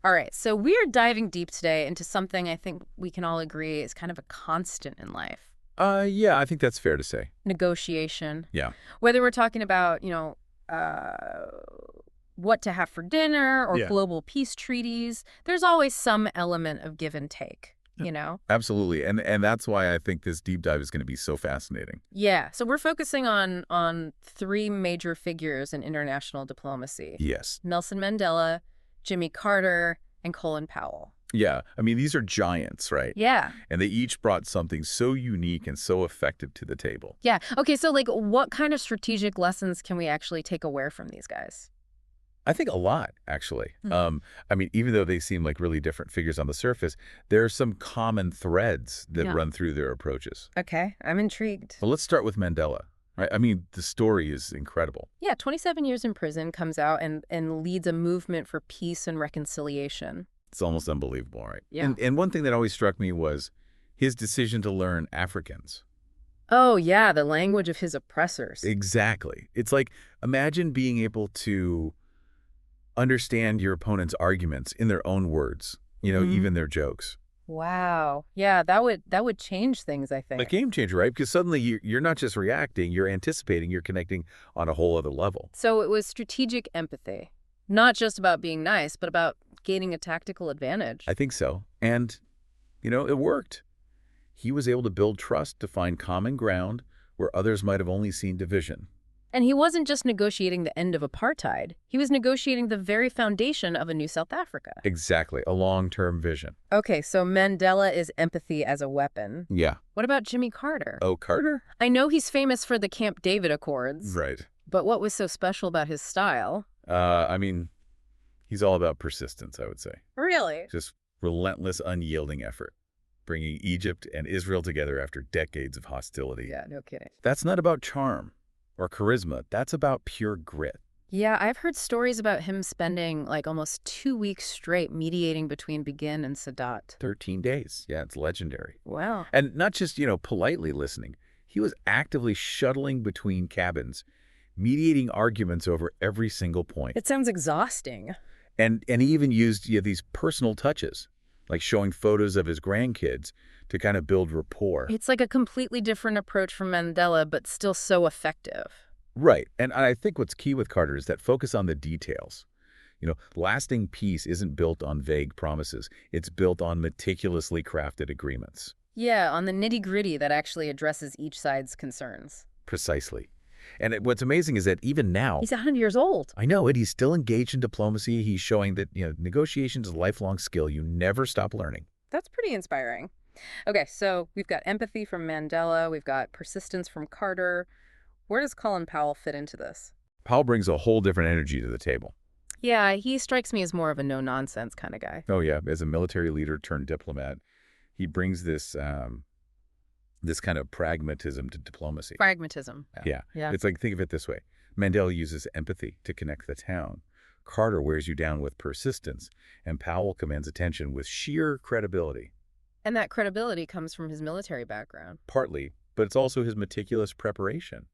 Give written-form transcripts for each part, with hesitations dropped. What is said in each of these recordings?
All right, so we are diving deep today into something I think we can all agree is kind of a constant in life: Yeah, I think that's fair to say. negotiation. Yeah. Whether we're talking about, uh, what to have for dinner or Yeah. global peace treaties, there's always some element of give and take, Yeah. you know? Absolutely. And that's why I think this deep dive is going to be so fascinating. Yeah, so we're focusing on three major figures in international diplomacy: Yes. Nelson Mandela, Jimmy Carter, and Colin Powell. Yeah. I mean, these are giants, right? Yeah. And they each brought something so unique and so effective to the table. Yeah. Okay, so like what kind of strategic lessons can we actually take away from these guys? I think a lot, actually. Hmm. I mean, even though they seem like really different figures on the surface, there are some common threads that Yeah. run through their approaches. Okay, I'm intrigued. Well, let's start with Mandela, right? I mean, the story is incredible. Yeah, 27 years in prison, comes out and leads a movement for peace and reconciliation. It's almost unbelievable, right? Yeah. And one thing that always struck me was his decision to learn Afrikaans. Oh, yeah, the language of his oppressors. Exactly. It's like, imagine being able to understand your opponent's arguments in their own words, Mhm. even their jokes. Wow. Yeah, that would change things, I A think. game changer, right? Because suddenly you're not just reacting, you're anticipating, you're connecting on a whole other level. So it was strategic empathy, not just about being nice, but about gaining a tactical advantage. I think so. And, it worked. He was able to build trust to find common ground where others might have only seen division. And he wasn't just negotiating the end of apartheid. He was negotiating the very foundation of a new South Africa. Exactly. A long-term vision. Okay, so Mandela is empathy as a weapon. Yeah. What about Jimmy Carter? Oh, Carter? I know he's famous for the Camp David Accords, Right. but what was so special about his style? I mean, he's all about persistence, I would say. Really? Just relentless, unyielding effort, bringing Egypt and Israel together after decades of hostility. Yeah, no kidding. That's not about charm or charisma. That's about pure grit. Yeah, I've heard stories about him spending like almost 2 weeks straight mediating between Begin and Sadat. 13 days. Yeah, it's legendary. Wow. And not just, politely listening. He was actively shuttling between cabins, mediating arguments over every single point. It sounds exhausting. And he even used these personal touches, like showing photos of his grandkids to kind of build rapport. It's like a completely different approach from Mandela, but still so effective. Right. And I think what's key with Carter is that focus on the details. Lasting peace isn't built on vague promises. It's built on meticulously crafted agreements. Yeah, on the nitty-gritty that actually addresses each side's concerns. Precisely. And what's amazing is that even now, He's 100 years old. I know it, he's still engaged in diplomacy. He's showing that, negotiation is a lifelong skill. You never stop learning. That's pretty inspiring. Okay, so we've got empathy from Mandela, we've got persistence from Carter. Where does Colin Powell fit into this? Powell brings a whole different energy to the table. Yeah, he strikes me as more of a no-nonsense kind of guy. Oh, yeah. As a military leader turned diplomat, he brings this kind of pragmatism to diplomacy. Pragmatism. Yeah. Yeah. It's like, think of it this way. Mandela uses empathy to connect the town. Carter wears you down with persistence, and Powell commands attention with sheer credibility. And that credibility comes from his military background. Partly, but it's also his meticulous preparation,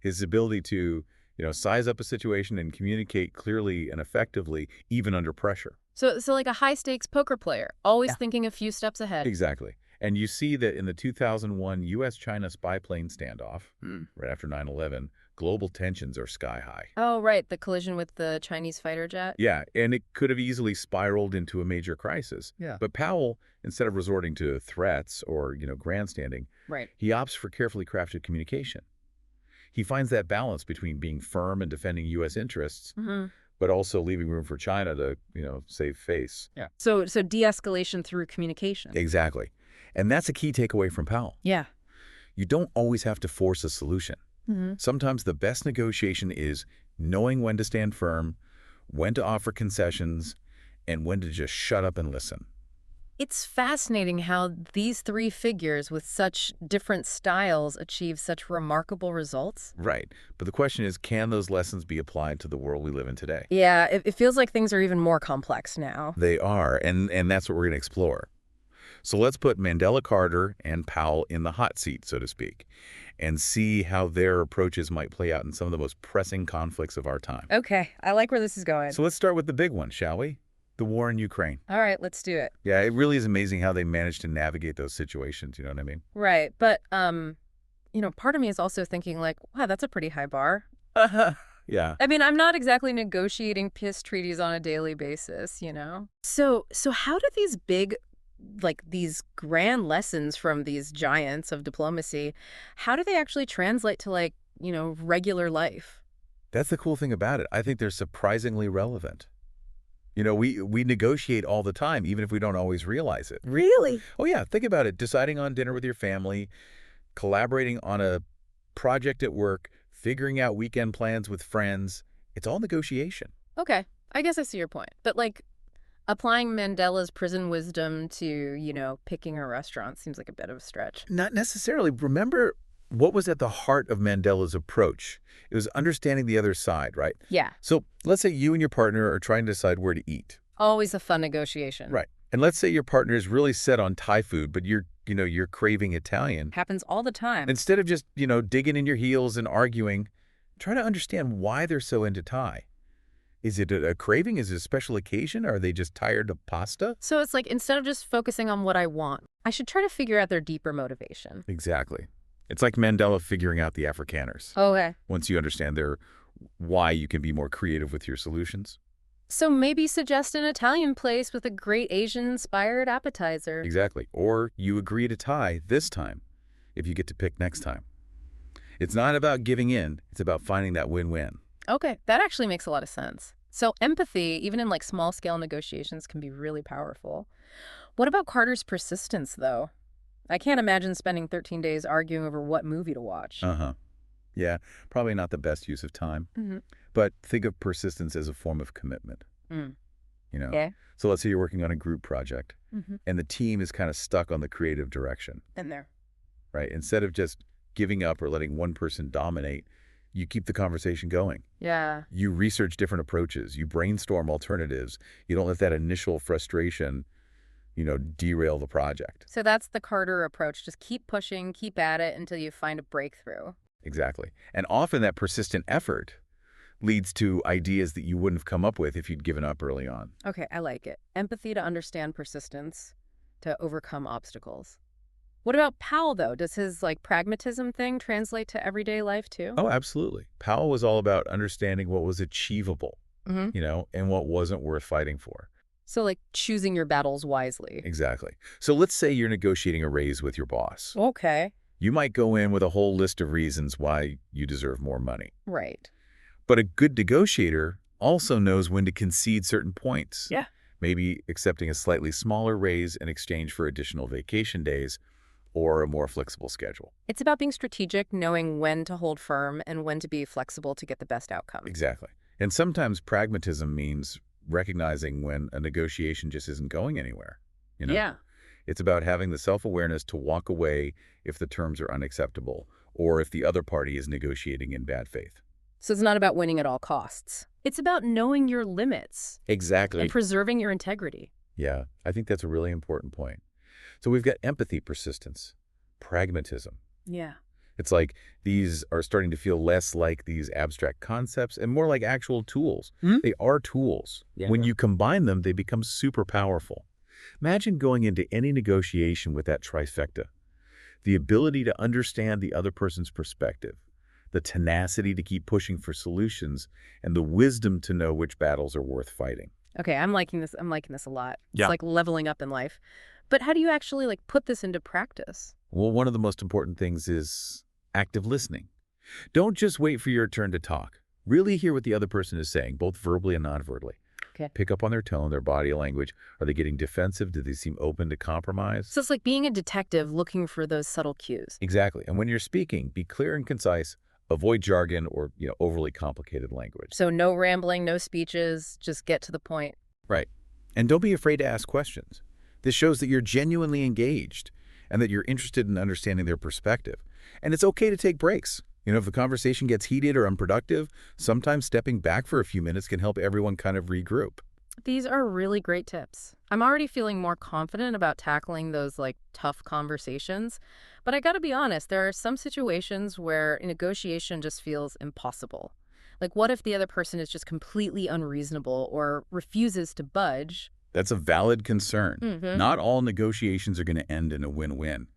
his ability to, size up a situation and communicate clearly and effectively, even under pressure. So like a high-stakes poker player, always Yeah. thinking a few steps ahead. Exactly. And you see that in the 2001 U.S.-China spy plane standoff, right after 9/11, global tensions are sky high. Oh, right, the collision with the Chinese fighter jet. Yeah, and it could have easily spiraled into a major crisis. Yeah. But Powell, instead of resorting to threats or, grandstanding, Right. he opts for carefully crafted communication. He finds that balance between being firm and defending U.S. interests, but also leaving room for China to, save face. Yeah. So de-escalation through communication. Exactly. And that's a key takeaway from Powell. Yeah. You don't always have to force a solution. Sometimes the best negotiation is knowing when to stand firm, when to offer concessions, and when to just shut up and listen. It's fascinating how these three figures with such different styles achieve such remarkable results. Right. But the question is, can those lessons be applied to the world we live in today? Yeah, it feels like things are even more complex now. They are, and that's what we're going to explore. So let's put Mandela, Carter, and Powell in the hot seat, so to speak, and see how their approaches might play out in some of the most pressing conflicts of our time. Okay, I like where this is going. So let's start with the big one, shall we? The war in Ukraine. All right, let's do it. Yeah, it really is amazing how they managed to navigate those situations, you know what I mean? Right. But, part of me is also thinking like, wow, that's a pretty high bar. Yeah. I mean, I'm not exactly negotiating peace treaties on a daily basis. So how do these these grand lessons from these giants of diplomacy, how do they actually translate to regular life? That's the cool thing about it. I think they're surprisingly relevant. You know, we negotiate all the time, even if we don't always realize it. Really? Oh, yeah, think about it. Deciding on dinner with your family, collaborating on a project at work, figuring out weekend plans with friends. It's all negotiation. Okay, I guess I see your point. But applying Mandela's prison wisdom to picking a restaurant seems like a bit of a stretch. Not necessarily. Remember what was at the heart of Mandela's approach? It was understanding the other side, right? Yeah. So let's say you and your partner are trying to decide where to eat. Always a fun negotiation. Right. And let's say your partner is really set on Thai food, but you're craving Italian. Happens all the time. Instead of just, digging in your heels and arguing, try to understand why they're so into Thai. Is it a craving? Is it a special occasion? Are they just tired of pasta? So it's like, instead of just focusing on what I want, I should try to figure out their deeper motivation. Exactly. It's like Mandela figuring out the Afrikaners. Okay. Once you understand why, you can be more creative with your solutions. So maybe suggest an Italian place with a great Asian-inspired appetizer. Exactly. Or you agree to Thai this time if you get to pick next time. It's not about giving in. It's about finding that win-win. Okay, that actually makes a lot of sense. So empathy, even in small-scale negotiations, can be really powerful. What about Carter's persistence, though? I can't imagine spending 13 days arguing over what movie to watch. Uh-huh. Yeah, probably not the best use of time. Mm-hmm. But think of persistence as a form of commitment. Mm. Yeah. So let's say you're working on a group project, and the team is kind of stuck on the creative direction. In there. Right? Instead of just giving up or letting one person dominate, you keep the conversation going. Yeah. You research different approaches. You brainstorm alternatives. You don't let that initial frustration, derail the project. So that's the Carter approach. Just keep pushing, keep at it until you find a breakthrough. Exactly. And often that persistent effort leads to ideas that you wouldn't have come up with if you'd given up early on. Okay, I like it. Empathy to understand persistence, to overcome obstacles. What about Powell, though? Does his pragmatism thing translate to everyday life, too? Oh, absolutely. Powell was all about understanding what was achievable, and what wasn't worth fighting for. So choosing your battles wisely. Exactly. So let's say you're negotiating a raise with your boss. Okay. You might go in with a whole list of reasons why you deserve more money. Right. But a good negotiator also knows when to concede certain points. Yeah. Maybe accepting a slightly smaller raise in exchange for additional vacation days or a more flexible schedule. It's about being strategic, knowing when to hold firm and when to be flexible to get the best outcome. Exactly. And sometimes pragmatism means recognizing when a negotiation just isn't going anywhere. Yeah. It's about having the self-awareness to walk away if the terms are unacceptable or if the other party is negotiating in bad faith. So it's not about winning at all costs. It's about knowing your limits. Exactly. And preserving your integrity. Yeah, I think that's a really important point. So we've got empathy, persistence, pragmatism. Yeah. It's like these are starting to feel less like these abstract concepts and more like actual tools. They are tools. Yeah. When you combine them, they become super powerful. Imagine going into any negotiation with that trifecta. The ability to understand the other person's perspective, the tenacity to keep pushing for solutions, and the wisdom to know which battles are worth fighting. Okay, I'm liking this. I'm liking this a lot. It's Yeah. like leveling up in life. But how do you actually put this into practice? Well, one of the most important things is active listening. Don't just wait for your turn to talk. Really hear what the other person is saying, both verbally and non-verbally. Okay. Pick up on their tone, their body language. Are they getting defensive? Do they seem open to compromise? So it's like being a detective looking for those subtle cues. Exactly. And when you're speaking, be clear and concise. Avoid jargon or overly complicated language. So no rambling, no speeches, just get to the point. Right. And don't be afraid to ask questions. This shows that you're genuinely engaged and that you're interested in understanding their perspective. And it's okay to take breaks. If the conversation gets heated or unproductive, sometimes stepping back for a few minutes can help everyone kind of regroup. These are really great tips. I'm already feeling more confident about tackling those tough conversations. But I gotta be honest, there are some situations where negotiation just feels impossible. Like, what if the other person is just completely unreasonable or refuses to budge? That's a valid concern. Mm-hmm. Not all negotiations are going to end in a win-win.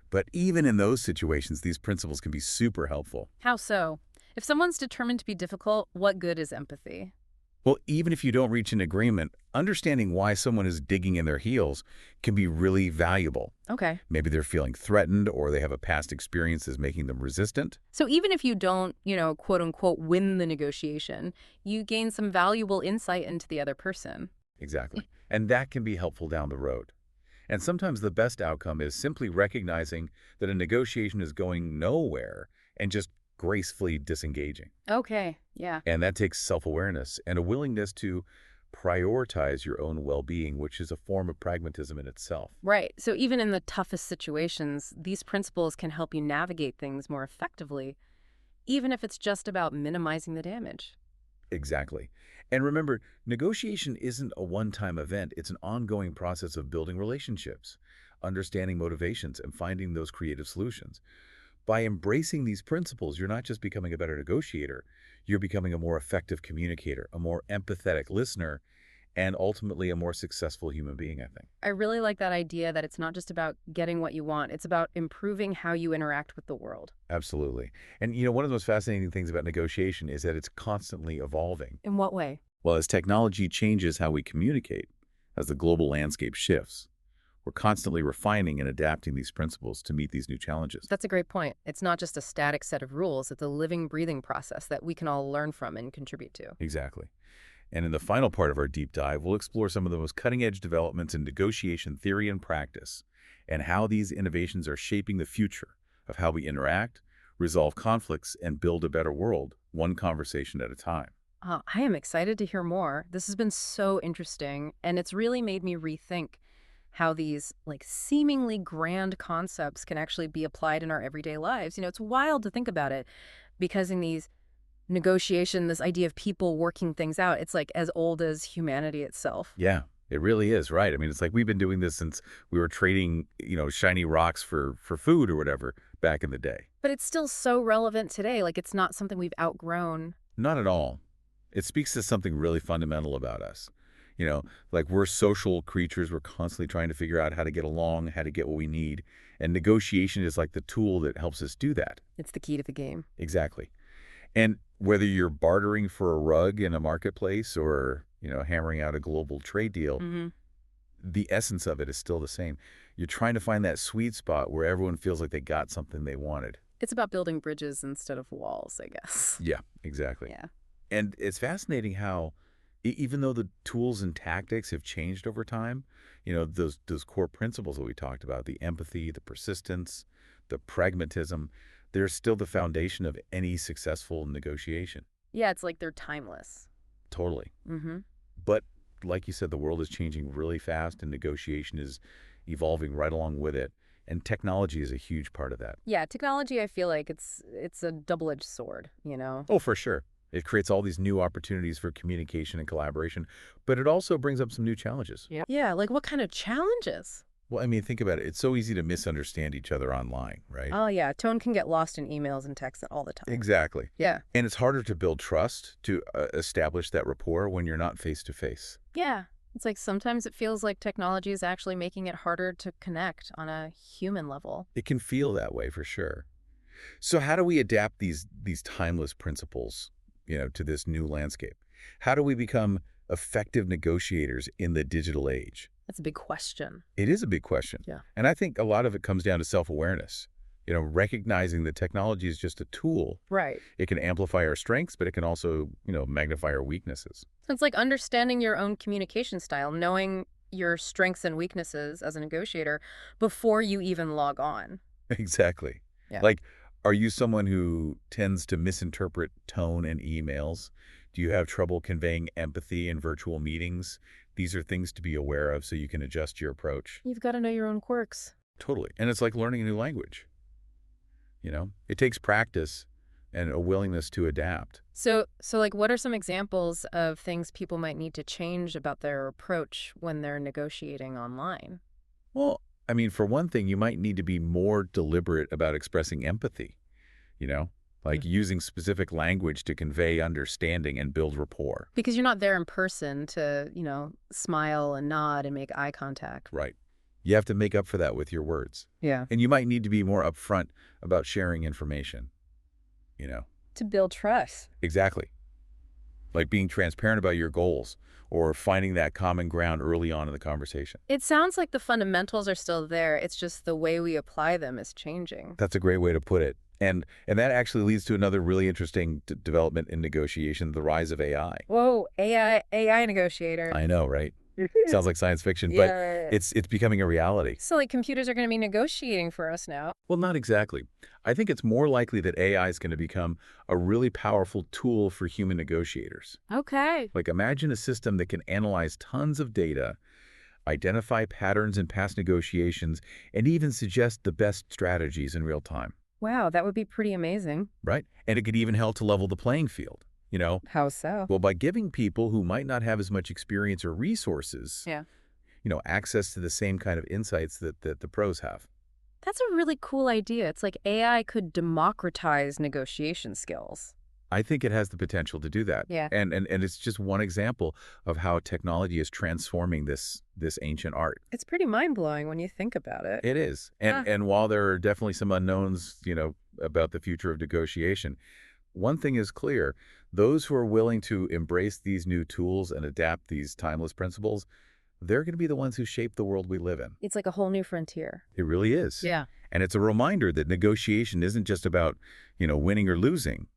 But even in those situations, these principles can be super helpful. How so? If someone's determined to be difficult, what good is empathy? Well, even if you don't reach an agreement, understanding why someone is digging in their heels can be really valuable. Okay. Maybe they're feeling threatened or they have a past experiences making them resistant. So even if you don't, quote unquote, win the negotiation, you gain some valuable insight into the other person. Exactly. And that can be helpful down the road. And sometimes the best outcome is simply recognizing that a negotiation is going nowhere and just gracefully disengaging. Okay. Yeah. And that takes self-awareness and a willingness to prioritize your own well-being, which is a form of pragmatism in itself. Right. So even in the toughest situations, these principles can help you navigate things more effectively, even if it's just about minimizing the damage. Exactly. And remember, negotiation isn't a one-time event. It's an ongoing process of building relationships, understanding motivations, and finding those creative solutions. By embracing these principles, you're not just becoming a better negotiator, you're becoming a more effective communicator, a more empathetic listener, and ultimately a more successful human being, I think. I really like that idea that it's not just about getting what you want, it's about improving how you interact with the world. Absolutely. And one of the most fascinating things about negotiation is that it's constantly evolving. In what way? Well, as technology changes how we communicate, as the global landscape shifts, we're constantly refining and adapting these principles to meet these new challenges. That's a great point. It's not just a static set of rules, it's a living, breathing process that we can all learn from and contribute to. Exactly. And in the final part of our deep dive, we'll explore some of the most cutting-edge developments in negotiation theory and practice, and how these innovations are shaping the future of how we interact, resolve conflicts, and build a better world, one conversation at a time. I am excited to hear more. This has been so interesting, and it's really made me rethink how these like seemingly grand concepts can actually be applied in our everyday lives. It's wild to think about it because in these negotiation, this idea of people working things out, it's like as old as humanity itself. Yeah, it really is, right? I mean, it's like we've been doing this since we were trading, shiny rocks for food or whatever back in the day. But it's still so relevant today. Like it's not something we've outgrown. Not at all. It speaks to something really fundamental about us. Like we're social creatures. We're constantly trying to figure out how to get along, how to get what we need. And negotiation is like the tool that helps us do that. It's the key to the game. Exactly. And whether you're bartering for a rug in a marketplace or, hammering out a global trade deal, Hmm. the essence of it is still the same. You're trying to find that sweet spot where everyone feels like they got something they wanted. It's about building bridges instead of walls, I guess. Yeah, exactly. Yeah. And it's fascinating how even though the tools and tactics have changed over time, those core principles that we talked about, the empathy, the persistence, the pragmatism, they're still the foundation of any successful negotiation. Yeah, it's like they're timeless. Totally. Hmm. But like you said, the world is changing really fast and negotiation is evolving right along with it. And technology is a huge part of that. Yeah, technology, I feel like it's a double-edged sword. Oh, for sure. It creates all these new opportunities for communication and collaboration, but it also brings up some new challenges. Yeah. Yeah, like what kind of challenges? Well, I mean, think about it. It's so easy to misunderstand each other online, right? Oh, yeah, tone can get lost in emails and texts all the time. Exactly. Yeah. And it's harder to build trust, to establish that rapport when you're not face to face. Yeah. It's like sometimes it feels like technology is actually making it harder to connect on a human level. It can feel that way for sure. So how do we adapt these timeless principles, to this new landscape? How do we become effective negotiators in the digital age? That's a big question. It is a big question. Yeah. And I think a lot of it comes down to self-awareness. Recognizing that technology is just a tool. Right. It can amplify our strengths, but it can also, magnify our weaknesses. So it's like understanding your own communication style, knowing your strengths and weaknesses as a negotiator before you even log on. Exactly. Yeah. Like, are you someone who tends to misinterpret tone in emails? Do you have trouble conveying empathy in virtual meetings? These are things to be aware of so you can adjust your approach. You've got to know your own quirks. Totally. And it's like learning a new language. It takes practice and a willingness to adapt. So like what are some examples of things people might need to change about their approach when they're negotiating online? Well, I mean, for one thing, you might need to be more deliberate about expressing empathy, you know? like using specific language to convey understanding and build rapport. Because you're not there in person to, smile and nod and make eye contact. Right. You have to make up for that with your words. Yeah. And you might need to be more upfront about sharing information, you know? To build trust. Exactly. Like being transparent about your goals or finding that common ground early on in the conversation. It sounds like the fundamentals are still there. It's just the way we apply them is changing. That's a great way to put it. And that actually leads to another really interesting development in negotiation, the rise of AI. Whoa, AI negotiator. I know, right? Sounds like science fiction, but Yeah. it's becoming a reality. So like computers are going to be negotiating for us now. Well, not exactly. I think it's more likely that AI is going to become a really powerful tool for human negotiators. Okay. Like imagine a system that can analyze tons of data, identify patterns in past negotiations, and even suggest the best strategies in real time, Wow, that would be pretty amazing. right? And it could even help to level the playing field, you know? How so? Well, by giving people who might not have as much experience or resources, Yeah. access to the same kind of insights that the pros have. That's a really cool idea. It's like AI could democratize negotiation skills. I think it has the potential to do that. Yeah. And it's just one example of how technology is transforming this ancient art. It's pretty mind-blowing when you think about it. It is. Huh. And while there are definitely some unknowns, about the future of negotiation, one thing is clear. Those who are willing to embrace these new tools and adapt these timeless principles, they're going to be the ones who shape the world we live in. It's like a whole new frontier. It really is. Yeah. And it's a reminder that negotiation isn't just about, winning or losing.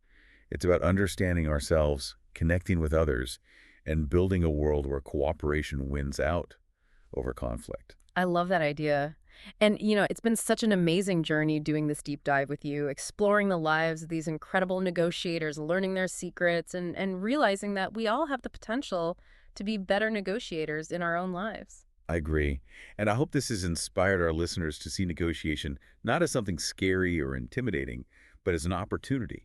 It's about understanding ourselves, connecting with others, and building a world where cooperation wins out over conflict. I love that idea. And, it's been such an amazing journey doing this deep dive with you, exploring the lives of these incredible negotiators, learning their secrets, and realizing that we all have the potential to be better negotiators in our own lives. I agree. And I hope this has inspired our listeners to see negotiation not as something scary or intimidating, but as an opportunity,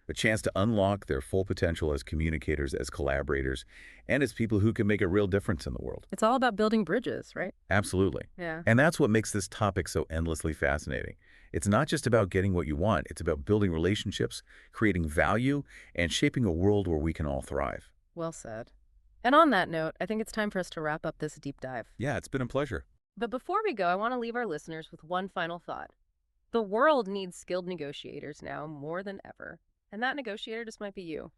a chance to unlock their full potential as communicators, as collaborators, and as people who can make a real difference in the world. It's all about building bridges, right? Absolutely. Yeah. And that's what makes this topic so endlessly fascinating. It's not just about getting what you want. It's about building relationships, creating value, and shaping a world where we can all thrive. Well said. And on that note, I think it's time for us to wrap up this deep dive. Yeah, it's been a pleasure. But before we go, I want to leave our listeners with one final thought. The world needs skilled negotiators now more than ever. And that negotiator just might be you.